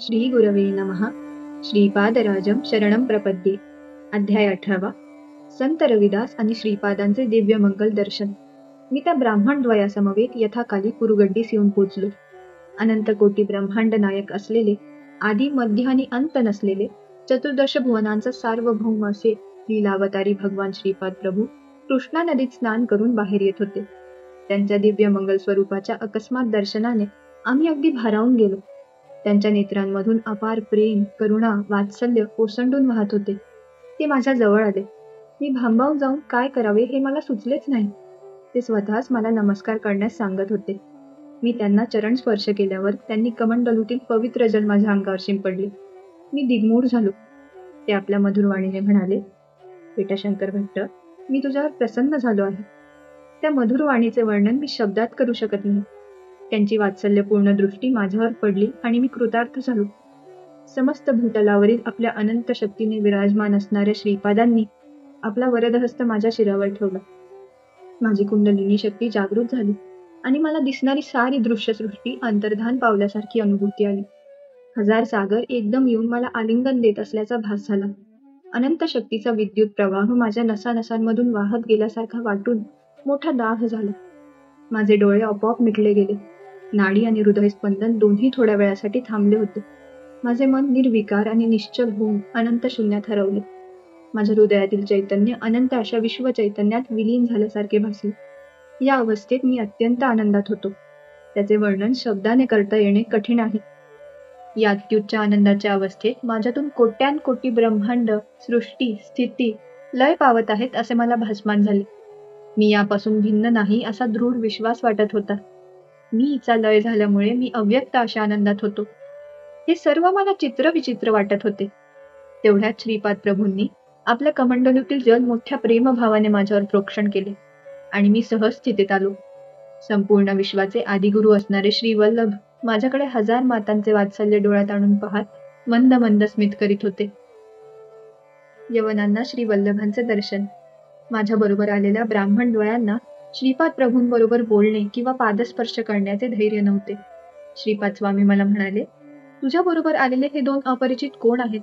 श्री गुरवे नमः. श्रीपादराजं शरणं प्रपद्ये. अध्याय 18. संत रविदास आणि श्रीपादांचे दिव्य मंगल दर्शन. मी त्या ब्राह्मणद्वयासमवेत यथाकाली कुरुगड्डीस येऊन पोचलो. अनंत कोटी ब्रह्मांड नायक असलेले, आदी मध्य आणि अंत नसलेले, चतुर्दश भुवनांचा सार्वभौम असे लीलावतारी भगवान श्रीपाद प्रभू कृष्णा नदीत स्नान करून बाहेर येत होते. त्यांच्या दिव्य मंगल स्वरूपाच्या अकस्मात दर्शनाने आम्ही अगदी भारावून गेलो. त्यांच्या नेत्रांमधून अपार प्रेम, करुणा, वात्सल्य ओसंडून वाहत होते. ते माझ्या जवळ आले. मी भांबावून जाऊन काय करावे हे मला सुचलेच नाही. ते स्वतःच मला नमस्कार करण्यास सांगत होते. मी त्यांना चरण स्पर्श केल्यावर त्यांनी कमंडलूतील पवित्र जल माझ्या अंगावर शिंपडले. मी दिग्मूढ झालो. ते आपल्या मधुर वाणीने म्हणाले, बेटा शंकर भट्ट, मी तुझ्यावर प्रसन्न झालो आहे. त्या मधुर वाणीचे वर्णन मी शब्दात करू शकत नाही. त्यांची वात्सल्यपूर्ण दृष्टी माझ्यावर पडली आणि मी कृतार्थ झालो. समस्त भूतलावरील आपल्या अनंत शक्तीने विराजमान असणाऱ्या श्रीपादांनी आपला वरदहस्त माझ्या शिरावर ठेवला. माझी कुंडलिनी शक्ती जागृत झाली आणि मला दिसणारी सारी दृश्यसृष्टी अंतर्धान पावल्यासारखी अनुभूती आली. हजार सागर एकदम येऊन मला आलिंगन देत असल्याचा भास झाला. अनंत शक्तीचा विद्युत प्रवाह माझ्या नसानसांमधून वाहत गेल्यासारखा वाटून मोठा दाह झाला. माझे डोळे आपोआप मिटले गेले. नाडी आणि हृदयस्पंदन दोन्ही थोड्या वेळासाठी थांबले होते. माझे मन निर्विकार आणि निश्चल होऊन अनंत शून्यात हरवले. माझ्या हृदयातील चैतन्य अनंत अशा विश्व चैतन्यात विलीन झाल्यासारखे भासले. या अवस्थेत मी अत्यंत आनंदात होतो. त्याचे वर्णन शब्दाने करता येणे कठीण आहे. या अत्युच्च आनंदाच्या अवस्थेत माझ्यातून कोट्यानकोटी ब्रह्मांड, सृष्टी, स्थिती, लय पावत आहेत असे मला भासमान झाले. मी यापासून भिन्न नाही असा दृढ विश्वास वाटत होता. मी हिचा लय झाल्यामुळे मी अव्यक्त अशा आनंदात होतो. हे सर्व मला चित्रविचित्र वाटत होते. तेवढ्यात श्रीपाद प्रभूंनी आपल्या कमंडलूतील जल मोठ्या प्रेमभावाने माझ्यावर प्रोक्षण केले आणि मी सहज स्थितीत आलो. संपूर्ण विश्वाचे आदिगुरु असणारे श्री वल्लभ माझ्याकडे हजार मातांचे वात्सल्य डोळ्यात आणून पाहत मंद मंद स्मित करीत होते. यवनांना श्री वल्लभांचे दर्शन. माझ्या बरोबर आलेल्या ब्राह्मण द्वयांना श्रीपाद प्रभूंबरोबर बोलणे किंवा पादस्पर्श करण्याचे धैर्य नव्हते. श्रीपाद स्वामी मला म्हणाले, तुझ्या बरोबर आलेले हे दोन अपरिचित कोण आहेत?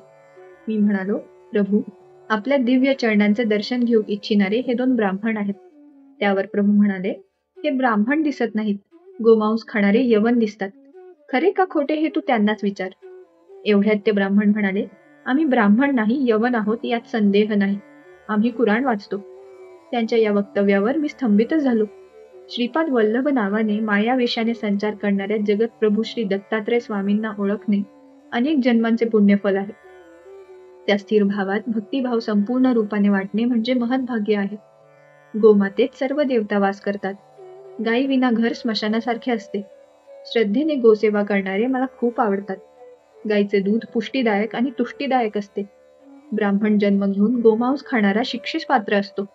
मी म्हणालो, प्रभू, आपल्या दिव्य चरणांचे दर्शन घेऊ इच्छिणारे हे दोन ब्राह्मण आहेत. त्यावर प्रभू म्हणाले, हे ब्राह्मण दिसत नाहीत, गोमांस खाणारे यवन दिसतात. खरे का खोटे हे तू त्यांनाच विचार. एवढ्यात ते ब्राह्मण म्हणाले, आम्ही ब्राह्मण नाही यवन आहोत यात संदेह नाही. आम्ही कुराण वाचतो. त्यांच्या या वक्तव्यावर मी स्तंभितच झालो. श्रीपाद वल्लभ नावाने मायावेशाने संचार करणाऱ्या जगतप्रभू श्री दत्तात्रय स्वामींना ओळखणे अनेक जन्मांचे पुण्यफल आहे. त्या स्थिर भावात भक्तिभाव संपूर्ण रूपाने वाटणे म्हणजे महत् भाग्य आहे. गोमातेत सर्व देवता वास करतात. गायी विना घर स्मशानासारखे असते. श्रद्धेने गोसेवा करणारे मला खूप आवडतात. गायीचे दूध पुष्टीदायक आणि तुष्टीदायक असते. ब्राह्मण जन्म घेऊन गोमांस खाणारा शिक्षेस पात्र असतो.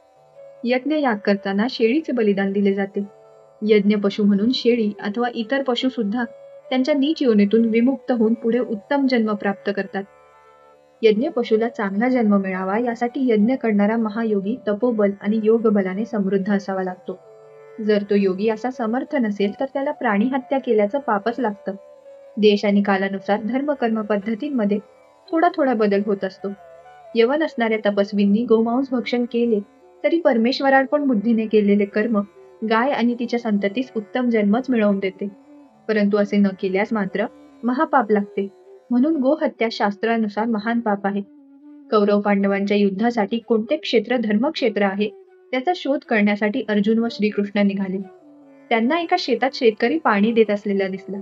यज्ञ याग करताना शेळीचे बलिदान दिले जाते. यज्ञ पशु म्हणून शेळी अथवा इतर पशु सुद्धा त्यांच्या नीच योनीतून विमुक्त होऊन पुढे उत्तम जन्म प्राप्त करतात. यज्ञ पशुला चांगला जन्म मिळावा यासाठी यज्ञ करणारा महायोगी तपोबल आणि योग बलाने समृद्ध असावा लागतो. जर तो योगी असा समर्थ नसेल तर त्याला प्राणी हत्या केल्याचं पापच लागतं. देश आणि कालानुसार धर्मकर्म पद्धतींमध्ये थोडा थोडा बदल होत असतो. यवन असणाऱ्या तपस्वींनी गोमांस भक्षण केले तरी परमेश्वरार्पण बुद्धीने केलेले कर्म गाय आणि तिच्या संततीस उत्तम जन्मच मिळवून देते. परंतु असे न केल्यास मात्र महापाप लागते. म्हणून गोहत्या शास्त्रानुसार महान पाप आहे. कौरव पांडवांच्या युद्धासाठी कोणते क्षेत्र धर्मक्षेत्र आहे त्याचा शोध करण्यासाठी अर्जुन व श्रीकृष्ण निघाले. त्यांना एका शेतात शेतकरी पाणी देत असलेला दिसला.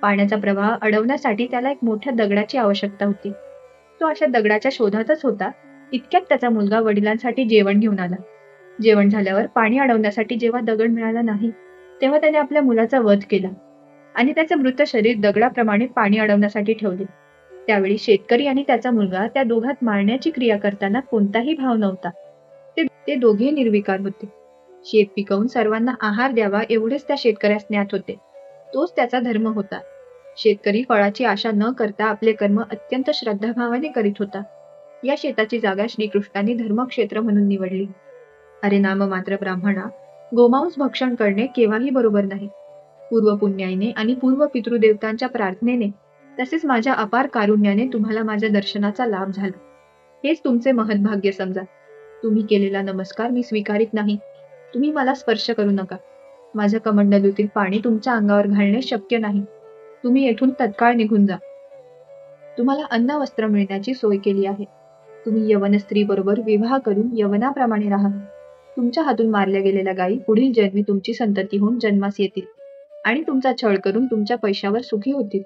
पाण्याचा प्रवाह अडवण्यासाठी त्याला एक मोठ्या दगडाची आवश्यकता होती. तो अशा दगडाच्या शोधातच होता. इतक्यात त्याचा मुलगा वडिलांसाठी जेवण घेऊन आला. जेवण झाल्यावर पाणी अडवण्यासाठी जेव्हा दगड मिळाला नाही तेव्हा त्याने आपल्या मुलाचा वध केला आणि त्याचे मृत शरीर दगडाप्रमाणे पाणी अडवण्यासाठी ठेवले. त्यावेळी शेतकरी आणि त्याचा मुलगा त्या दोघात मारण्याची क्रिया करताना कोणताही भाव नव्हता. ते दोघे निर्विकार होते. शेत पिकवून सर्वांना आहार द्यावा एवढेच त्या शेतकऱ्यास ज्ञात होते. तोच त्याचा धर्म होता. शेतकरी फळाची आशा न करता आपले कर्म अत्यंत श्रद्धाभावाने करीत होता. या शेताची जागा श्रीकृष्णांनी धर्मक्षेत्र म्हणून निवडली. अरे नाममात्र ब्राह्मणा, गोमांस भक्षण करणे केव्हाही बरोबर नाही. पूर्व पुण्याईने आणि पूर्व पितृदेवतांच्या प्रार्थनेने तसेच माझ्या अपार कारुण्याने तुम्हाला माझ्या दर्शनाचा लाभ झाला. हेच तुमचे महत्भाग्य समजा. तुम्ही केलेला नमस्कार मी स्वीकारित नाही. तुम्ही मला स्पर्श करू नका. माझ्या कमंडलूतील पाणी तुमच्या अंगावर घालणे शक्य नाही. तुम्ही येथून तत्काळ निघून जा. तुम्हाला अन्न वस्त्र मिळण्याची सोय केली आहे. तुम्ही यवन स्त्री बरोबर विवाह करून यवनाप्रमाणे राहा. तुमच्या हातून मारल्या गेलेल्या गायी पुढील जन्मी तुमची संतती होऊन जन्मास येतील आणि तुमचा छळ करून तुमच्या पैशावर सुखी होतील.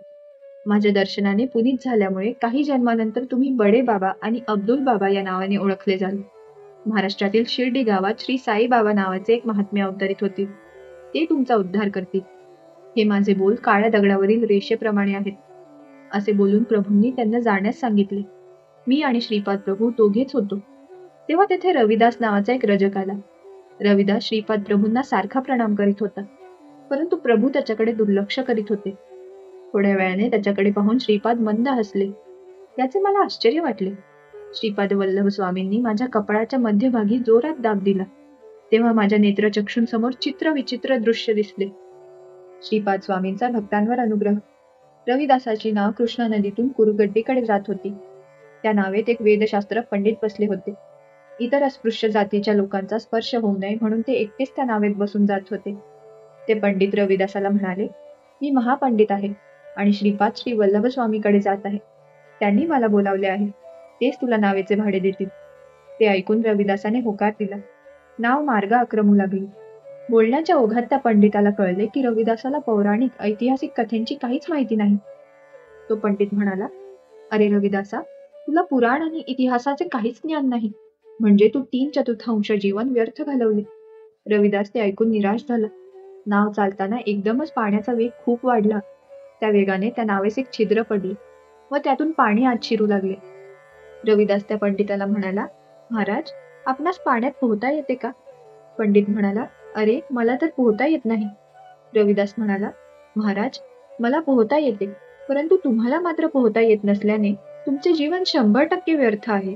माझ्या दर्शनाने पुनीत झाल्यामुळे काही जन्मानंतर तुम्ही बडे बाबा आणि अब्दुल बाबा या नावाने ओळखले जाल. महाराष्ट्रातील शिर्डी गावात श्री साई बाबा नावाचे एक महात्मे अवतरित होतील. ते तुमचा उद्धार करतील. हे माझे बोल काळ्या दगडावरील रेषेप्रमाणे आहेत. असे बोलून प्रभूंनी त्यांना जाण्यास सांगितले. मी आणि श्रीपाद प्रभू दोघेच होतो. तेव्हा तेथे रविदास नावाचा एक रजक आला. रविदास श्रीपाद प्रभूंना सारखा प्रणाम करीत होता, परंतु प्रभू त्याच्याकडे दुर्लक्ष करीत होते. थोड्या वेळाने त्याच्याकडे पाहून श्रीपाद मंद हसले. याचे मला आश्चर्य वाटले. श्रीपाद वल्लभ स्वामींनी माझ्या कपाळाच्या मध्यभागी जोरात दाब दिला. तेव्हा माझ्या नेत्रचक्षूंसमोर चित्र विचित्र दृश्य दिसले. श्रीपाद स्वामींचा भक्तांवर अनुग्रह. रविदासाची नाव कृष्णा नदीतून कुरुगड्डीकडे जात होती. त्या नावेत एक वेदशास्त्र पंडित बसले होते. इतर अस्पृश्य जातीच्या लोकांचा स्पर्श होऊ नये म्हणून ते एकटेच त्या नावेत बसून जात होते. ते पंडित रविदासाला म्हणाले, मी महापंडित आहे आणि श्रीपाद श्री वल्लभ स्वामीकडे जात आहे. त्यांनी मला बोलावले आहे. तेच तुला नावेचे भाडे देतील. ते ऐकून रविदासाने होकार दिला. नाव मार्ग आक्रमू लागली. बोलण्याच्या ओघात त्या पंडिताला कळले की रविदासाला पौराणिक ऐतिहासिक कथेंची काहीच माहिती नाही. तो पंडित म्हणाला, अरे रविदासा, तुला पुराण आणि इतिहासाचे काहीच ज्ञान नाही. म्हणजे तू 3/4 जीवन व्यर्थ घालवले. रविदास ते ऐकून निराश झाला. नाव चालताना एकदमच पाण्याचा वेग खूप वाढला. त्या वेगाने त्या नावेस एक छिद्र पडले व त्यातून पाणी आत शिरू लागले. रविदास त्या पंडिताला म्हणाला, महाराज, आपणास पाण्यात पोहता येते का? पंडित म्हणाला, अरे, मला तर पोहता येत नाही. रविदास म्हणाला, महाराज, मला पोहता येते, परंतु तुम्हाला मात्र पोहता येत नसल्याने तुमचे जीवन 100% व्यर्थ आहे.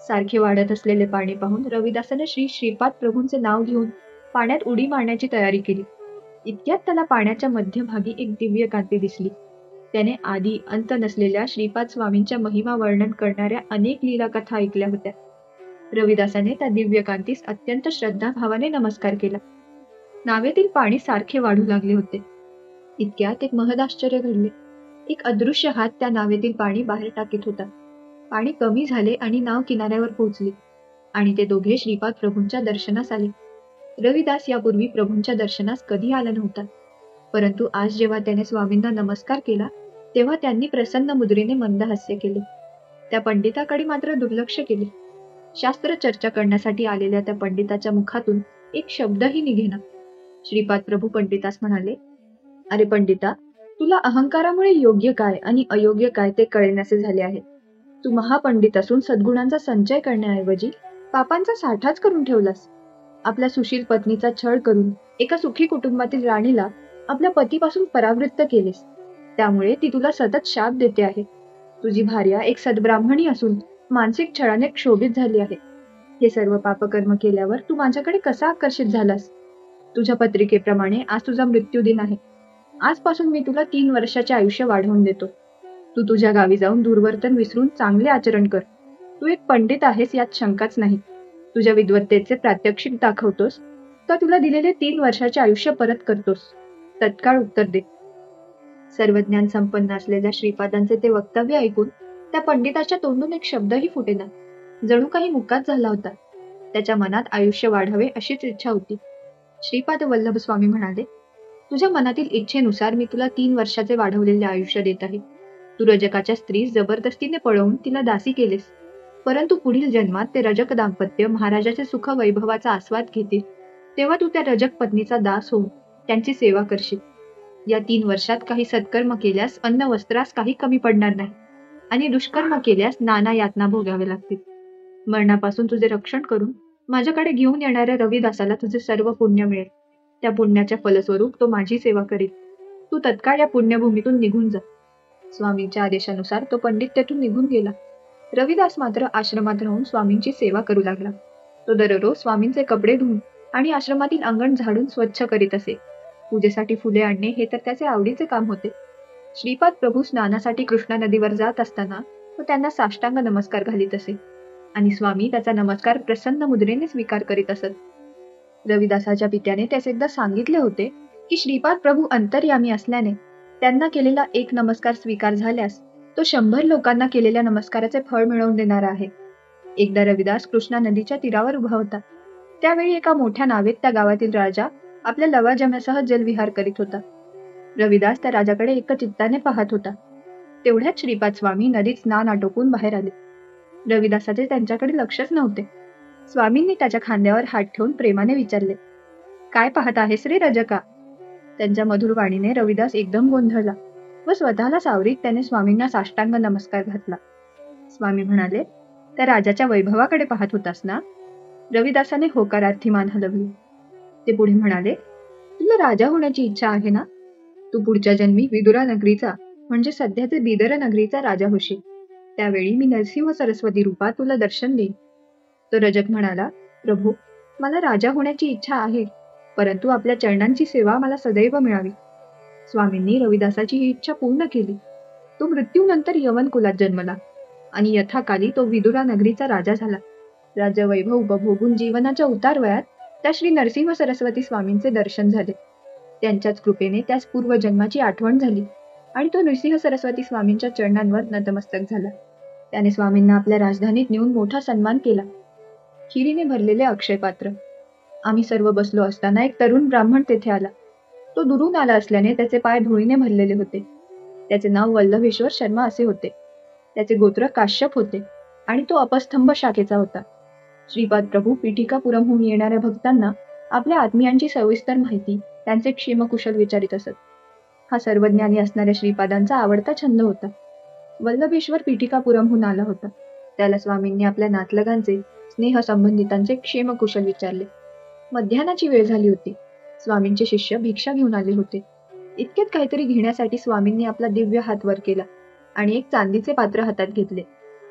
सारखे वाढत असलेले पाणी पाहून रविदासाने श्री श्रीपाद प्रभूंचे नाव घेऊन पाण्यात उडी मारण्याची तयारी केली. इतक्यात त्याला पाण्याच्या मध्यभागी एक दिव्य कांती दिसली. त्याने आधी अंत नसलेल्या श्रीपाद स्वामींच्या महिमा वर्णन करणाऱ्या अनेक लीला कथा ऐकल्या होत्या. रविदासाने त्या दिव्य कांतीस अत्यंत श्रद्धाभावाने नमस्कार केला. नावेतील पाणी सारखे वाढू लागले होते. इतक्यात एक महदाश्चर्य घडले. एक अदृश्य हात त्या नावेतील पाणी बाहेर टाकीत होता. पाणी कमी झाले आणि नाव किनाऱ्यावर पोहोचली आणि ते दोघे श्रीपाद प्रभूंच्या दर्शनास आले. रविदास यापूर्वी प्रभूंच्या दर्शनास कधी आला नव्हता, परंतु आज जेव्हा त्याने स्वामींना नमस्कार केला तेव्हा त्यांनी प्रसन्न मुद्रेने मंद हास्य केले. त्या पंडिताकडे मात्र दुर्लक्ष केले. शास्त्र चर्चा करण्यासाठी आलेल्या त्या पंडिताच्या मुखातून एक शब्दही निघेना. श्रीपाद प्रभू पंडितास म्हणाले, अरे पंडिता, तुला अहंकारामुळे योग्य काय आणि अयोग्य काय ते कळेनासे झाले आहे. तू महापंडित असून सद्गुणांचा संचय करण्याऐवजी पापांचा साठाच करून ठेवलास. आपल्या सुशील पत्नीचा छळ करून एका सुखी कुटुंबातील राणीला आपल्या पतीपासून परावृत्त केलेस. त्यामुळे ती तुला सतत शाप देते आहे. तुझी भार्या एक सद्ब्राह्मणी असून मानसिक छळाने क्षोभित झाली आहे. हे सर्व पापकर्म केल्यावर तू माझ्याकडे कसा आकर्षित झालास? तुझ्या पत्रिकेप्रमाणे आज तुझा मृत्यूदिन आहे. आजपासून मी तुला 3 वर्षाचे आयुष्य वाढवून देतो. तू तुझ्या गावी जाऊन दुर्वर्तन विसरून चांगले आचरण कर. तू एक पंडित आहेस यात शंकाच नाही. तुझ्या विद्वत्तेचे प्रात्यक्षिक दाखवतोस तर तुला दिलेले 3 वर्षाचे आयुष्य परत करतोस. तत्काळ उत्तर दे. सर्वज्ञान संपन्न असलेल्या श्रीपादांचे ते वक्तव्य ऐकून त्या पंडिताच्या तोंडून एक शब्दही फुटेना. जणू काही मुकाच झाला होता. त्याच्या मनात आयुष्य वाढावे अशीच इच्छा होती. श्रीपाद वल्लभ स्वामी म्हणाले, तुझ्या मनातील इच्छेनुसार मी तुला 3 वर्षाचे वाढवलेले आयुष्य देत आहे. तू रजकाच्या स्त्रीस जबरदस्तीने पळवून तिला दासी केलेस, परंतु पुढील जन्मात ते रजक दाम्पत्य महाराजाचे सुख वैभवाचा आस्वाद घेतील. तेव्हा तू त्या रजक पत्नीचा दास होऊन त्यांची सेवा करशील. या 3 वर्षात काही सत्कर्म केल्यास अन्न वस्त्रास काही कमी पडणार नाही आणि दुष्कर्म केल्यास नाना यातना भोगावे लागतील. मरणापासून तुझे रक्षण करून माझ्याकडे घेऊन येणाऱ्या रविदासाला तुझे सर्व पुण्य मिळेल. त्या पुण्याच्या फलस्वरूप तो माझी सेवा करील. तू तत्काळ या पुण्यभूमीतून निघून जा. स्वामींच्या आदेशानुसार तो पंडित तेथून निघून गेला. रविदास मात्र आश्रमात राहून स्वामींची सेवा करू लागला. तो दररोज स्वामींचे कपडे धुवून आणि आश्रमातील अंगण झाडून स्वच्छ करीत असे. पूजेसाठी फुले आणणे हे तर त्याचे आवडीचे काम होते. श्रीपाद प्रभू स्नानासाठी कृष्णा नदीवर जात असताना तो त्यांना साष्टांग नमस्कार घालीत असे आणि स्वामी त्याचा नमस्कार प्रसन्न मुद्रेने स्वीकार करीत असत. रविदासाच्या पित्याने त्यास एकदा सांगितले होते की श्रीपाद प्रभू अंतर्यामी असल्याने त्यांना केलेला एक नमस्कार स्वीकार झाल्यास तो 100 लोकांना केलेल्या नमस्काराचे फळ मिळवून देणारा आहे. एकदा रविदास कृष्णा नदीच्या तीरावर उभा होता. त्यावेळी एका मोठ्या नावेत त्या गावातील राजा आपल्या लवाजम्यासह जलविहार करीत होता. रविदास त्या राजाकडे एकचित्ताने पाहत होता. तेवढ्यात श्रीपाद स्वामी नदीत स्नान आटोपून बाहेर आले. रविदासाचे त्यांच्याकडे लक्षच नव्हते. स्वामींनी त्याच्या खांद्यावर हात ठेवून प्रेमाने विचारले, "काय पाहत आहेस रे रजका?" त्यांच्या मधुर वाणीने रविदास एकदम गोंधळला व स्वतःला सावरीत त्याने स्वामींना साष्टांग नमस्कार घातला. स्वामी म्हणाले, "त्या राजाच्या वैभवाकडे पाहत होतास ना?" रविदासाने होकारार्थी मान हलवली. ते पुढे म्हणाले, "तुला राजा होण्याची इच्छा आहे ना? तू पुढच्या जन्मी विदुरा नगरीचा म्हणजे सध्याचे बिदर नगरीचा राजा होशील. त्यावेळी मी नरसिंह सरस्वती रूपात तुला दर्शन देईन." तो रजक म्हणाला, "प्रभू, मला राजा होण्याची इच्छा आहे, परंतु आपल्या चरणांची सेवा मला सदैव मिळावी." स्वामींनी रविदासाची ही इच्छा पूर्ण केली. तो मृत्यूनंतर यवन कुलात जन्मला आणि यथाकाली तो विदुरा नगरीचा राजा झाला. राज्यवैभव उपभोगून जीवनाच्या उतार वयात त्या श्री नरसिंह सरस्वती स्वामींचे दर्शन झाले. त्यांच्याच कृपेने त्यास पूर्वजन्माची आठवण झाली आणि तो नरसिंह सरस्वती स्वामींच्या चरणांवर नतमस्तक झाला. त्याने स्वामींना आपल्या राजधानीत नेऊन मोठा सन्मान केला. खिरीने भरलेले अक्षय पात्र. आम्ही सर्व बसलो असताना एक तरुण ब्राह्मण तेथे आला. तो दुरून आला असल्याने त्याचे पाय धुळीने भरलेले होते. त्याचे नाव वल्लभेश्वर शर्मा असे होते. त्याचे गोत्र काश्यप होते आणि तो अपस्तंभ शाखेचा होता. श्रीपाद प्रभू पीठिकापुरमहून येणाऱ्या भक्तांना आपल्या आत्मीयांची सविस्तर माहिती, त्यांचे क्षेमकुशल विचारित असत. हा सर्वज्ञानी असणाऱ्या श्रीपादांचा आवडता छंद होता. वल्लभेश्वर पीठिकापुरमहून आला होता. त्याला स्वामींनी आपल्या नातलगांचे, स्नेहसंबंधितांचे क्षेमकुशल विचारले. मध्यानाची वेळ झाली होती. स्वामींचे शिष्य भिक्षा घेऊन आले होते. इतक्यात काहीतरी घेण्यासाठी स्वामींनी आपला दिव्य हात वर केला आणि एक चांदीचे पात्र हातात घेतले.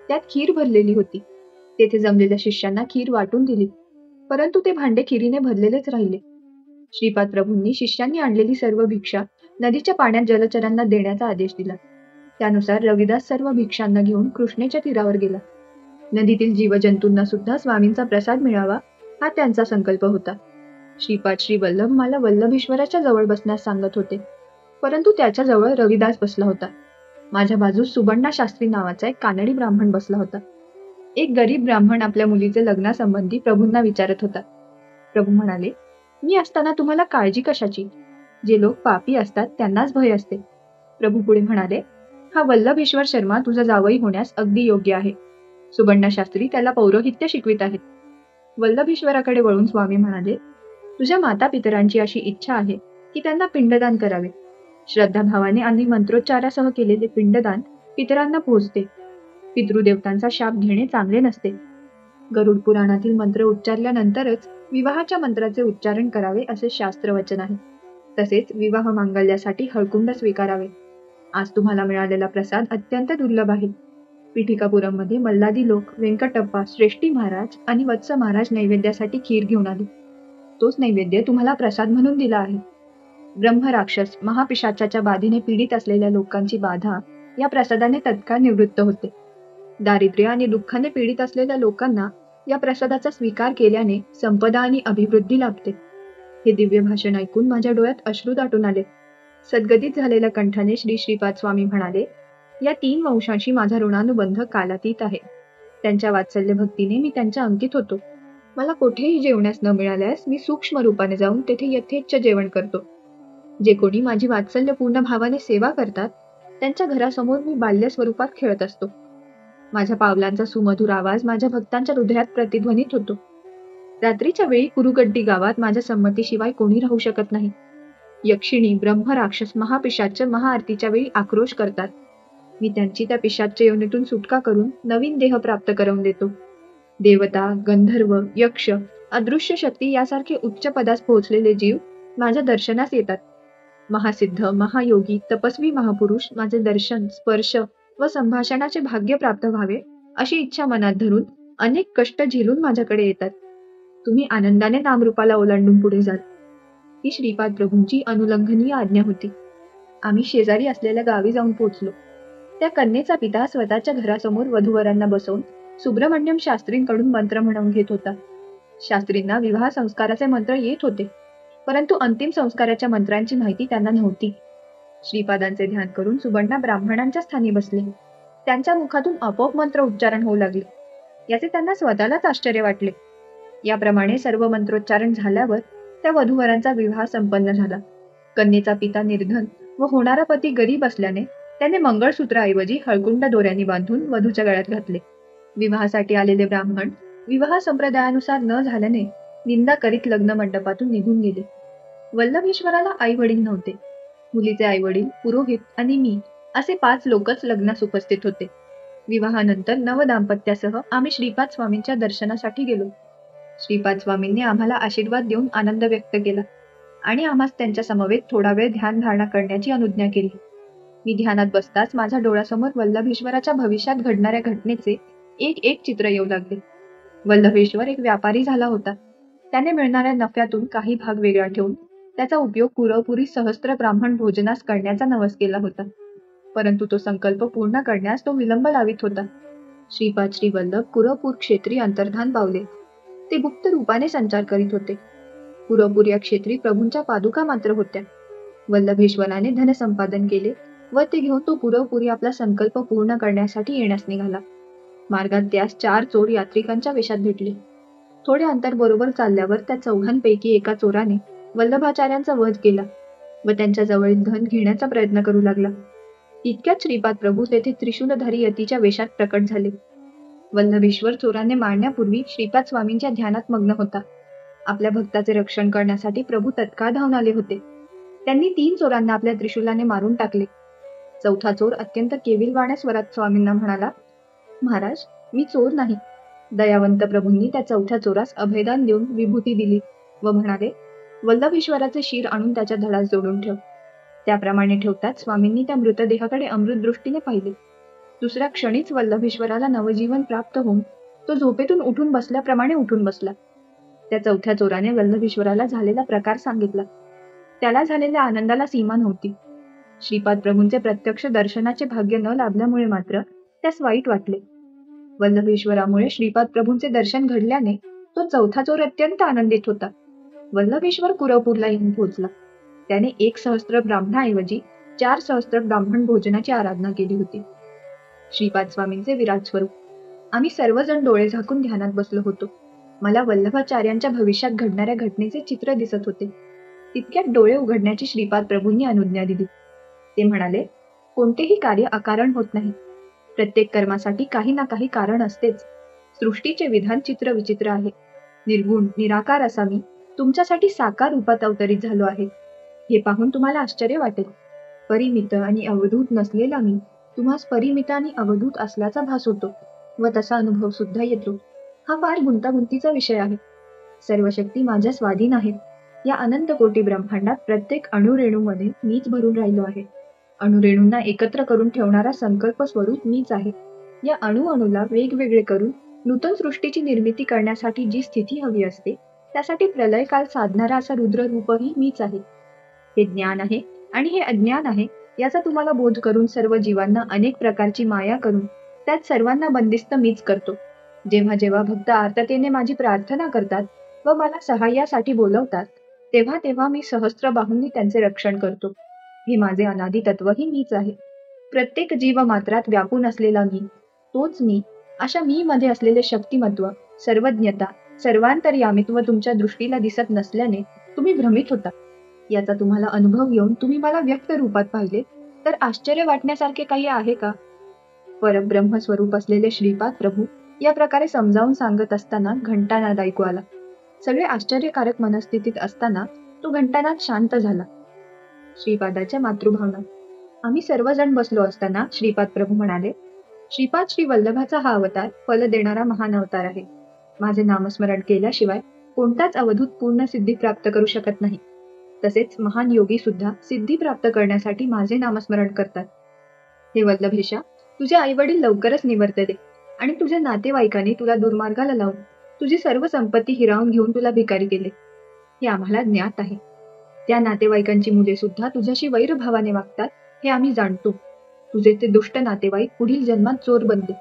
त्यात खीर भरलेली होती. तेथे जमलेल्या शिष्यांना खीर वाटून दिली, परंतु ते भांडे खिरीने भरलेलेच राहिले. श्रीपाद प्रभूंनी शिष्यांनी आणलेली सर्व भिक्षा नदीच्या पाण्यात जलचरांना देण्याचा आदेश दिला. त्यानुसार रविदास सर्व भिक्षांना घेऊन कृष्णेच्या तीरावर गेला. नदीतील जीवजंतूंना सुद्धा स्वामींचा प्रसाद मिळावा हा त्यांचा संकल्प होता. श्रीपाद श्री वल्लभ मला वल्लभेश्वराच्या जवळ बसण्यास सांगत होते, परंतु त्याच्या जवळ रविदास बसला होता. माझ्या बाजूस सुबण्णा शास्त्री नावाचा एक कानडी ब्राह्मण बसला होता. एक गरीब ब्राह्मण आपल्या मुलीचे लग्नासंबंधी प्रभूंना विचारत होता. प्रभू म्हणाले, "मी असताना तुम्हाला काळजी कशाची? जे लोक पापी असतात त्यांनाच भय असते." प्रभू पुढे म्हणाले, "हा वल्लभेश्वर शर्मा तुझा जावई होण्यास अगदी योग्य आहे. सुबण्णा शास्त्री त्याला पौरोहित्य शिकवित आहेत." वल्लभेश्वराकडे वळून स्वामी म्हणाले, "तुझ्या माता पितरांची अशी इच्छा आहे की त्यांना पिंडदान करावे. श्रद्धाभावाने आणि मंत्रोच्चारासह केलेले पिंडदान पितरांना पोहोचते. पितृदेवतांचा शाप घेणे चांगले नसते. गरुड पुराणातील मंत्र उच्चारल्यानंतरच विवाहाच्या मंत्राचे उच्चारण करावे असे शास्त्रवचन आहे. तसेच विवाह मांगल्यासाठी हळकुंड स्वीकारावे. आज तुम्हाला मिळालेला प्रसाद अत्यंत दुर्लभ आहे." पीठिकापुरममध्ये मल्लादी लोक, व्यंकटप्पा, श्रेष्ठी महाराज आणि वत्स महाराज नैवेद्यासाठी खीर घेऊन आले. तोच नैवेद्य तुम्हाला प्रसाद म्हणून दिला आहे. ब्रह्मराक्षस महापिशाचाच्या बाधेने पीडित असलेल्या लोकांची बाधा या प्रसादाने तत्काळ निवृत्त होते. दारिद्र्य आणि दुःखाने पीडित असलेल्या लोकांना या प्रसादाचा स्वीकार केल्याने संपदा आणि अभिवृद्धी लाभते. हे दिव्य भाषण ऐकून माझ्या डोळ्यात अश्रू दाटून आले. सद्गतीत झालेल्या कंठाने श्री श्रीपाद स्वामी म्हणाले, "या 3 वंशांशी माझा ऋणानुबंध कालातीत आहे. त्यांच्या वात्सल्य भक्तीने मी त्यांच्या अंकित होतो. मला कोठेही जेवण्यास न मिळाल्यास मी सूक्ष्म रूपाने जाऊन तेथे यथेच्छ जेवण करतो. जे कोणी माझी वात्सल्यपूर्ण भावाने सेवा करतात त्यांच्या घरासमोर मी बाल्य स्वरूपात खेळत असतो. माझ्या पावलांचा सुमधुर आवाज माझ्या भक्तांच्या हृदयात प्रतिध्वनित होतो. रात्रीच्या वेळी कुरुगड्डी गावात माझ्या संमतीशिवाय कोणी राहू शकत नाही. यक्षिणी, ब्रह्मराक्षस, महापिशाच महाआरतीच्या वेळी आक्रोश करतात. मी त्यांची त्या पिशाच्य योनीतून सुटका करून नवीन देह प्राप्त करून देतो. देवता, गंधर्व, यक्ष, अदृश्य शक्ती यासारखे उच्च पदास पोहोचलेले जीव माझ्या दर्शनास येतात. महासिद्ध, महायोगी, तपस्वी महापुरुष माझे दर्शन, स्पर्श व संभाषणाचे भाग्य प्राप्त व्हावे अशी इच्छा मनात धरून अनेक कष्ट झेलून माझ्याकडे येतात. तुम्ही आनंदाने नामरूपाला ओलांडून पुढे जाल." ही श्रीपाद प्रभूंची अनुलंघनीय आज्ञा होती. आम्ही शेजारी असलेल्या गावी जाऊन पोहोचलो. त्या कन्येचा पिता स्वतःच्या घरासमोर वधूवरांना बसवून सुब्रमण्यम शास्त्रींकडून मंत्र म्हणवून घेत होता. शास्त्रींना विवाह संस्काराचे मंत्र येत होते, परंतु अंतिम संस्काराच्या मंत्रांची माहिती त्यांना नव्हती. श्रीपादांचे ध्यान करून सुबण्णा ब्राह्मणांच्या स्थानी बसले. त्यांच्या मुखातून आपोआप मंत्र उच्चारण होऊ लागले. याचे त्यांना स्वतःलाच आश्चर्य वाटले. याप्रमाणे सर्व मंत्रोच्चारण झाल्यावर त्या वधूवरांचा विवाह संपन्न झाला. कन्येचा पिता निर्धन व होणारा पती गरीब असल्याने त्याने मंगळसूत्राऐवजी हळकुंड दोऱ्यांनी बांधून वधूच्या गळ्यात घातले. विवाहासाठी आलेले ब्राह्मण विवाह संप्रदायानुसार न झाल्याने निंदा करीत लग्न मंडपातून निघून गेले. वल्लभेश्वराला आई वडील नव्हते. मुलीचे आई वडील, पुरोहित आणि मी असे 5 लोकच लग्नास उपस्थित होते. विवाहानंतर नवदाम्पत्यासह आम्ही श्रीपाद स्वामींच्या दर्शनासाठी गेलो. श्रीपाद स्वामींनी आम्हाला आशीर्वाद देऊन आनंद व्यक्त केला आणि आम्हास त्यांच्या समवेत थोडा वेळ ध्यान धारणा करण्याची अनुज्ञा केली. मी ध्यानात बसताच माझ्या डोळ्यासमोर वल्लभेश्वराच्या भविष्यात घडणाऱ्या घटनेचे एक एक चित्र येऊ लागले. वल्लभेश्वर एक व्यापारी झाला होता. त्याने मिळणाऱ्या नफ्यातून काही भाग वेगळा ठेवून त्याचा उपयोग कुरवपुरी सहस्त्र ब्राह्मण भोजनास करण्याचा नवस केला होता. परंतु तो संकल्प पूर्ण करण्यास तो विलंब लावित होता. श्रीपाद श्री वल्लभ कुरवपूर क्षेत्री अंतर्धान पावले. ते गुप्त रूपाने संचार करीत होते. कुरवपूर या क्षेत्री प्रभूंच्या पादुका मात्र होत्या. वल्लभेश्वराने धनसंपादन केले व ते घेऊन तो कुरवपुरी आपला संकल्प पूर्ण करण्यासाठी येण्यास निघाला. मार्गात त्यास 4 चोर यात्रिकांच्या वेशात भेटले. थोडे अंतर बरोबर चालल्यावर त्या चौघांपैकी एका चोराने वल्लभाचार्यांचा वध केला व त्यांच्या जवळील धन घेण्याचा प्रयत्न करू लागला. इतक्यात श्रीपाद प्रभू तेथे त्रिशूलधारी यतीच्या वेशात प्रकट झाले. वल्लभेश्वर चोरांनी मारण्यापूर्वी श्रीपाद स्वामींच्या ध्यानात मग्न होता. आपल्या भक्ताचे रक्षण करण्यासाठी प्रभू तत्काळ धावून आले होते. त्यांनी 3 चोरांना आपल्या त्रिशूलाने मारून टाकले. चौथा चोर अत्यंत केविलवाण्या स्वरात स्वामींना म्हणाला, महाराज, मी चोर नाही. दयावंत प्रभूंनी त्या चौथ्या चोरास अभयदान देऊन विभूती दिली व म्हणाले, वल्लभेश्वराचे शिर आणून त्याच्या धडास जोडून ठेव. त्याप्रमाणे ठेवताच स्वामींनी त्या मृतदेहाकडे अमृत दृष्टीने पाहिले. दुसऱ्या क्षणीच वल्लभेश्वराला नवजीवन प्राप्त होऊन तो झोपेतून उठून बसल्याप्रमाणे उठून बसला. त्या चौथ्या चोराने वल्लभेश्वराला झालेला प्रकार सांगितला. त्याला झालेल्या आनंदाला सीमा नव्हती. श्रीपाद प्रभूंचे प्रत्यक्ष दर्शनाचे भाग्य न लाभल्यामुळे मात्र त्यास वाईट वाटले. वल्लभेश्वरामुळे श्रीपाद प्रभूंचे दर्शन घडल्याने तो चौथा चोर अत्यंत आनंदित होता. वल्लभेश्वर कुरवपूरला येऊन पोहोचला. त्याने 1 सहस्त्र ब्राह्मणाऐवजी 4 सहस्त्र ब्राह्मण भोजनाची आराधना केली होती. श्रीपाद स्वामींचे विराट स्वरूप. आम्ही सर्वजण डोळे झाकून ध्यानात बसलो होतो. मला वल्लभाचार्यांच्या भविष्यात घडणाऱ्या घटनेचे चित्र दिसत होते. तितक्यात डोळे उघडण्याची श्रीपाद प्रभूंनी अनुज्ञा दिली. ते म्हणाले, कोणतेही कार्य अकारण होत नाही. प्रत्येक कर्मासाठी काही ना काही कारण असतेच. सृष्टीचे विधान चित्र विचित्र आहे. निर्गुण निराकार असा मी तुमच्यासाठी साकार रूपात अवतरित झालो आहे. हे पाहून तुम्हाला आश्चर्य वाटेल. परिमित आणि अवधूत नसलेला मी तुम्हास परिमित आणि अवधूत असल्याचा भास होतो व तसा अनुभव सुद्धा येतो. हा फार गुंतागुंतीचा विषय आहे. सर्व शक्ती माझ्या स्वाधीन आहेत. या अनंत कोटी ब्रह्मांडात प्रत्येक अणुरेणूमध्ये मीच भरून राहिलो आहे. अणुरेणूंना एकत्र करून ठेवणारा संकल्प स्वरूप मीच आहे. या अणुअणूला वेगवेगळे करून नूतन सृष्टीची निर्मिती करण्यासाठी जी स्थिती हवी असते, त्यासाठी प्रलयकाल साधणारा असा रुद्ररूपही मीच आहे. हे ज्ञान आहे आणि हे अज्ञान आहे याचा तुम्हाला बोध करून सर्व जीवांना अनेक प्रकारची माया करून त्यात सर्वांना बंदिस्त मीच करतो. जेव्हा जेव्हा भक्त आर्ततेने माझी प्रार्थना करतात व मला सहाय्यासाठी बोलवतात, तेव्हा तेव्हा मी सहस्त्र बाहूंनी त्यांचे रक्षण करतो. हे माझे अनादि तत्वही मीच आहे. प्रत्येक जीव मात्रात व्यापून असलेला मी, तोच मी. अशा मी मध्ये असलेले शक्तिमत्व, सर्वज्ञता, सर्वांतर्यामित्व तुमच्या दृष्टीला दिसत नसल्याने तुम्ही भ्रमित होता. याचा तुम्हाला अनुभव येऊन तुम्ही मला व्यक्त रूपात पाहिले तर आश्चर्य वाटण्यासारखे काही आहे का? परब्रह्म स्वरूप असलेले श्रीपाद प्रभू या प्रकारे समजावून सांगत असताना घंटानाद ऐकू आला. सगळे आश्चर्यकारक मनस्थितीत असताना तो घंटानाद शांत झाला. श्रीपादाच्या मातृभावना. आम्ही सर्वजण बसलो असताना श्रीपाद प्रभू म्हणाले, श्रीपाद श्री वल्लभाचा हा अवतार फल देणारा महान अवतार आहे. माझे नामस्मरण केल्याशिवाय कोणताच अवधूत पूर्ण सिद्धी प्राप्त करू शकत नाही. तसेच महान योगी सुद्धा सिद्धी प्राप्त करण्यासाठी माझे नामस्मरण करतात. हे वल्लभेशा, तुझे आई वडील लवकरच निवर्तले आणि तुझ्या नातेवाईकांनी तुला दुर्मार्गाला लावून तुझी सर्व संपत्ती हिरावून घेऊन तुला भिकारी केले. हे आम्हाला ज्ञात आहे. त्या नातेवाईकांची मुले सुद्धा तुझ्याशी वैरभावाने वागतात हे आम्ही जाणतो. तुझे ते दुष्ट नातेवाईक पुढील जन्मात चोर बनले.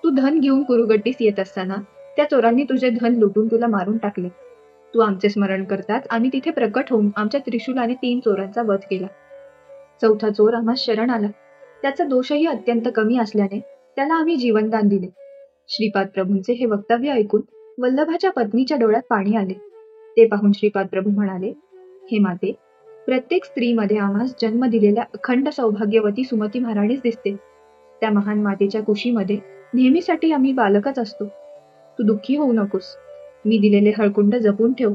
तू धन घेऊन कुरुगड्डीस येत असताना त्या चोरांनी तुझे धन लुटून तुला मारून टाकले. तू आमचे स्मरण करताच आम्ही तिथे प्रकट होऊन आमच्या त्रिशूलाने 3 चोरांचा वध केला. चौथा चोर आम्हास शरण आला. त्याचा दोषही अत्यंत कमी असल्याने त्याला आम्ही जीवनदान दिले. श्रीपाद प्रभूंचे हे वक्तव्य ऐकून वल्लभाच्या पत्नीच्या डोळ्यात पाणी आले. ते पाहून श्रीपाद प्रभू म्हणाले, हे माते, प्रत्येक स्त्रीमध्ये आम्हास जन्म दिलेल्या अखंड सौभाग्यवती सुमती महाराणीच दिसते. त्या महान मातेच्या कुशीमध्ये नेहमीसाठी आम्ही बालकच असतो. तू दुःखी होऊ नकोस. मी दिलेले हळकुंड जपून ठेव.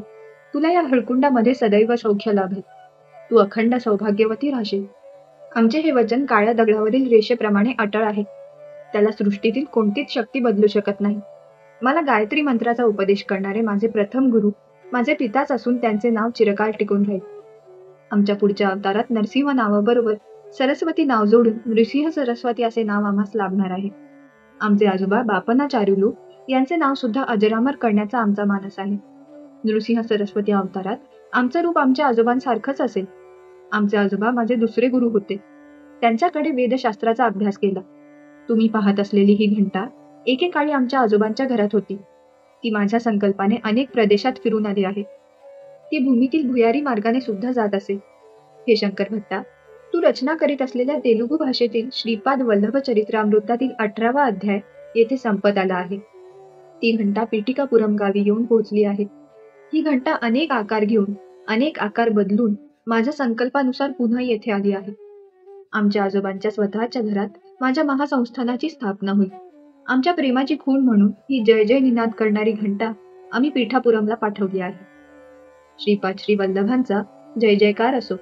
तुला या हळकुंडामध्ये सदैव सौख्य लाभेल. तू अखंड सौभाग्यवती राहशील. आमचे हे वचन काळ्या दगडावरील रेषेप्रमाणे अटळ आहे. त्याला सृष्टीतील कोणतीच शक्ती बदलू शकत नाही. मला गायत्री मंत्राचा उपदेश करणारे माझे प्रथम गुरु माझे पिताच असून त्यांचे नाव चिरकाल टिकून राहील. आमच्या पुढच्या अवतारात नरसिंह नावाबरोबर सरस्वती नाव जोडून नृसिंह सरस्वती असे नाव आम्हास लाभणार आहे. आमचे आजोबा बापनाचार्युलू यांचे नाव सुद्धा अजरामर करण्याचा आमचा मानस आहे. नृसिंह सरस्वती अवतारात आमचं रूप आमच्या आजोबांसारखंच असेल. आमचे आजोबा माझे दुसरे गुरु होते. त्यांच्याकडे वेदशास्त्राचा अभ्यास केला. तुम्ही पाहत असलेली ही घंटा एकेकाळी आमच्या आजोबांच्या घरात होती. ती माझ्या संकल्पाने अनेक प्रदेशात फिरून आली आहे. ती भूमीतील भुयारी मार्गाने सुद्धा जात असे. हे शंकर भट्टा, तू रचना करीत असलेल्या तेलुगू भाषेतील श्रीपाद वल्लभ चरित्रामृतातील 18वा अध्याय येथे संपत आला आहे. ती घंटा पीठिकापुरम गावी येऊन पोहोचली आहे. ही घंटा अनेक आकार घेऊन, अनेक आकार बदलून माझ्या संकल्पानुसार पुन्हा येथे आली आहे. आमच्या आजोबांच्या स्वतःच्या घरात माझ्या महासंस्थानाची स्थापना होईल. आमच्या प्रेमाची खूण म्हणून ही जय जय निनाद करणारी घंटा आम्ही पीठापुरमला पाठवली आहे. श्रीपाद श्री वल्लभांचा जय जयकार असो.